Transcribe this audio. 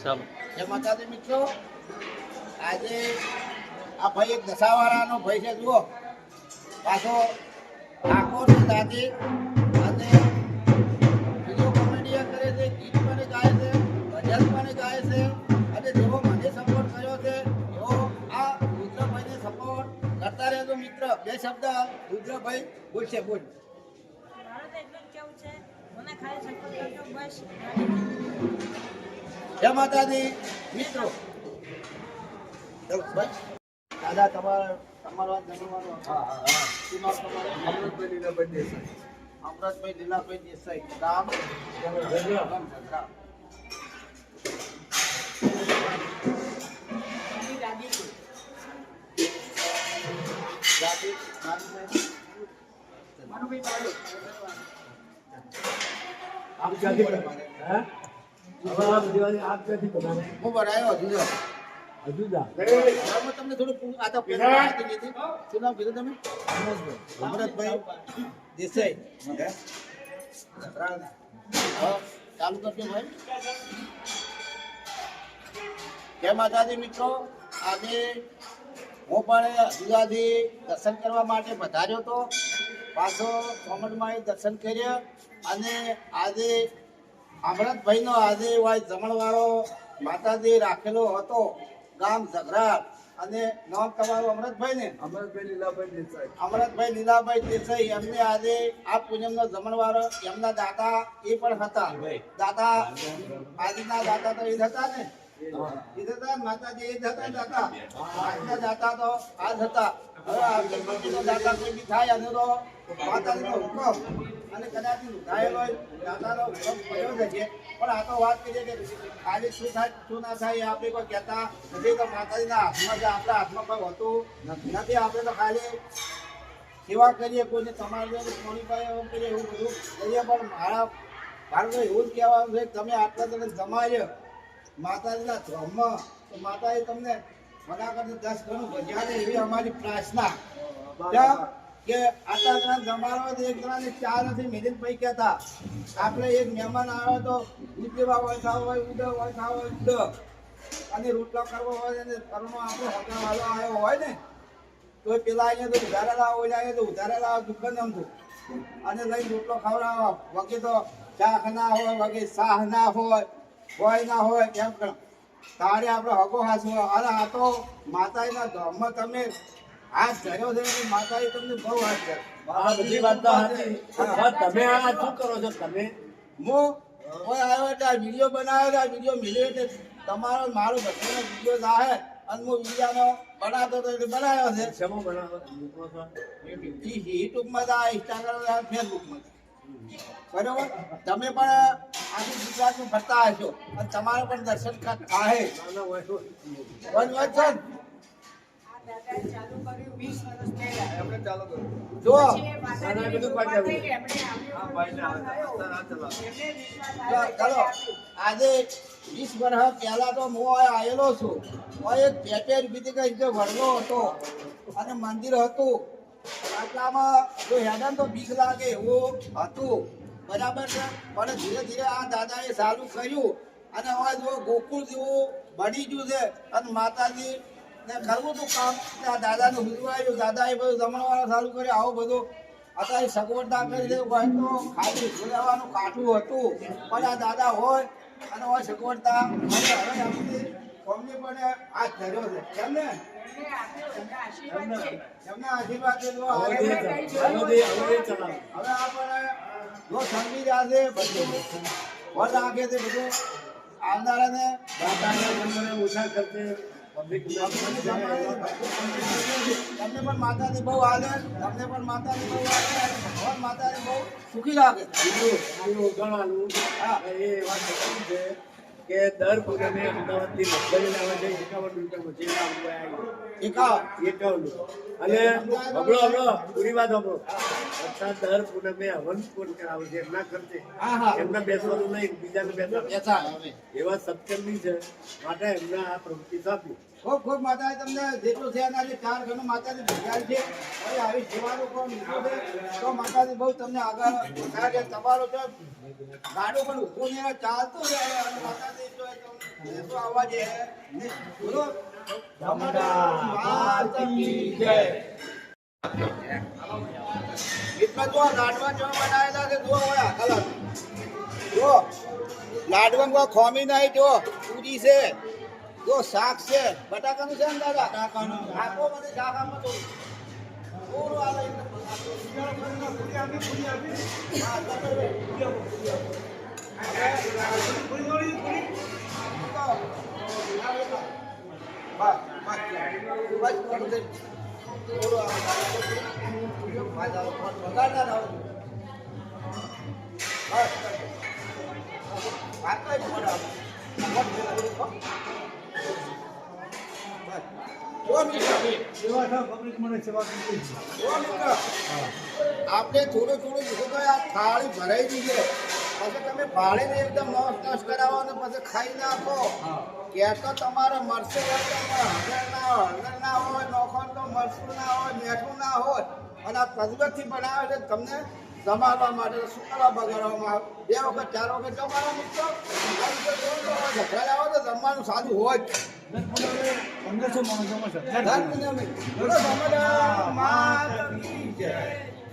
જય માતાજી મિત્રો, આજે આ ભાઈ એક દશાવાળાનો ભાઈ છે. જુઓ પાછો આખો દાદી અને વિડીયો કોમેડી કરે છે, ગીત પણ ગાય છે, ભજન પણ ગાય છે. અને જેવો મને સપોર્ટ કર્યો છે એવો આ રુદ્રભાઈને સપોર્ટ કરતા રહેજો મિત્ર. બે શબ્દ રુદ્રભાઈ બોલશે. બોલ. જય માતાજી મિત્રો. દાદા તમારો જન્મવાનો અમૃતભાઈ લીલાભાઈ દેસાઈ ગામ હું બનાવ્યો તમને થોડું શું નામ કીધું તમે? અમૃતભાઈ દેસાઈ. ચાલુ કરજો ભાઈ. જય માતાજી મિત્રો, આજે હું પણ અજુદાથી દર્શન કરવા માટે પધાર્યો હતો. પાછો કોમનમાં દર્શન કર્યા અને આજે અમૃતભાઈનો આજે જમણવાળો માતાજી રાખેલો હતો ગામ ઝઘરા. અને નામ તમારું અમૃતભાઈ ને? અમૃતભાઈ લીલાભાઈ દેસાઈ. એમને આજે આ પૂનમનો જમણવારો એમના દાદા એ પણ હતા. દાદા આજના દાદા તો એ જ હતા ને? એ હતા માતાજી, એ જ હતા દાદા. આજના દાદા તો આ જ હતા. હવે આ ગણપતિનો દાદા કોઈ બી થાય અને તો માતાજીનો હુકમ અને કદાચ લુધાયેલો દાદાનો હુકમ પડ્યો છે. પણ આ તો વાત કરીએ કે ખાલી શું થાય શું ના થાય એ આપણે કોઈ કહેતા નથી. તો માતાજીના હાથમાં છે, આપણા હાથમાં કોઈ હોતું નથી. આપણે તો ખાલી સેવા કરીએ, કોઈને તમારે કોની પાસે એવું કરીએ, એવું બધું કરીએ. પણ મારું તો એવું જ કહેવાનું છે કે તમે આટલા તમે જમાય માતાજીના ધર્મમાં, તો માતાજી તમને મના કરતા 10 ગણું ભજ્યા છે એવી અમારી પ્રાર્થના કે આટલા જણા જમાડો તો એક જણાને ચા નથી મિલિન પૈ કહેતા. આપણે એક મહેમાન આવે તો ઉદેવા હોય ખાવ હોય ઉડ હોય ખાવ હોય ઉડ, અને રોટલો કરવો હોય અને ઘરનો આપણો હોટલ વાળો આવ્યો હોય ને તો પેલા અહીંયા તો ઉધારે લાવો, ઓલા તો ઉધારે લાવો દુકાન આમતું અને લઈને રોટલો ખવડાવો. વગે તો શાક ના હોય, વગે શાહ ના હોય ના હોય એમ તારે આપણે હગો હાસવો. અને આ તો માતાજીના ધામમાં તમે હાથ ધર્યો છે, માતાજી તમને બહુ હાથ ધર્યો. બધી વાત તો તમે આ શું કરો છો? તમે હું કોઈ આવ્યો એટલે આ વિડીયો બનાવ્યો છે. આ વિડીયો મિલ્યો એટલે તમારો મારો બધાનો વિડીયો જાહે અને હું વિડીયાનો બનાવતો હતો એટલે બનાવ્યો છે. શેમાં બનાવો? યુટ્યુબમાં જા, ઇન્સ્ટાગ્રામ, ફેસબુકમાં. બરોબર, તમે પણ આખી ગુજરાતમાં ફરતા હશો અને તમારે પણ દર્શન થાય. ચાલો આજે 20 વર્ષ પહેલા તો હું આવેલો છું. એક પેપેર બીજી વડલો હતો અને મંદિર હતું. આટલામાં જો હેડન તો બીક લાગે એવું હતું. બરાબર છે. પણ ધીરે ધીરે આ દાદાએ સારું કર્યું અને હવે જો ગોકુળ જેવું બની ગયું છે. અને માતાજી ને કરવું હતું કામ, આ દાદાનું હુજવાયું. દાદાએ બધું જમણવાળા ચાલુ કર્યું. આવું બધું અત્યારે સગવડતા કરી દે હોય તો ખાલી લેવાનું કાઠું હતું. પણ આ દાદા હોય અને હોય સગવડતા હવે આપણે કોમની પણ હાથ ધર્યો છે. કેમ ને? એમના આશીર્વાદ હવે આપણે જો સમજી રહ્યા છે બધું વર રાખે છે. બધું આવનારાને ઓછા ખર્ચે તમને પણ માતાજી બહુ આવે, તમને પણ માતાજી બહુ આવે, ભગવાન માતાજી બહુ સુખી લાગે. ગણવાનું એ વાત છે કે દર પૂનમે અમદાવાદથી મગફળી લાવે છે 51 અને હમણો પૂરી વાત હમણો દર પૂનમે હવન કોણ કરાવે છે એમના ખર્ચે. એમના બેસવાનું નહીં, બીજાને બેસવાનું એવા સત્સંગની છે માટે એમને આ પ્રવૃત્તિ સાંપી. ખૂબ ખૂબ માતાજી તમને જેટલું છે એનાથી 4 ગણું માતાજી ભેગા છે. હવે આવી સેવાનું પણ લીધું છે તો માતાજી બહુ તમને આગળ વધારે. તમારો તો ગાડું પણ ઊભું ને ચાલતું રહે અને માતાજી તો અવાજ એ નહીં. બોલો માત કી જય. મિત્રો જો લાડવા જેવા બનાવેલા છે, જો હોય કલર જો લાડવા કોઈ ખોમી નહીં, જો પૂરી છે, જો શાક છે, બટાકાનું છે ને દાદા, આપો મને શાક આપો તો થોડું આવે આપણે થોડું થોડું લીધું તો આ થાળી ભરાઈ દીધી, પછી તમે ભાડે ને એકદમ નસ કરાવો ને પછી ખાઈ નાખો. ક્યાં તો તમારે મરચું હોય તો હળદર ના હોય, નોખણ તો મરચું ના હોય, મીઠું ના હોય, અને આ કદબતથી બનાવે છે તમને જમાડવા માટે. શું કરવા બગાડવામાં આવે? 2 વખત 4 વખત જમાડો મિત્રો. ઝઘડા આવો તો જમવાનું સાદું હોય જ. 1500 માણસોમાં છે. ધન્યવાદ. બોલો સમદા માત કી જય.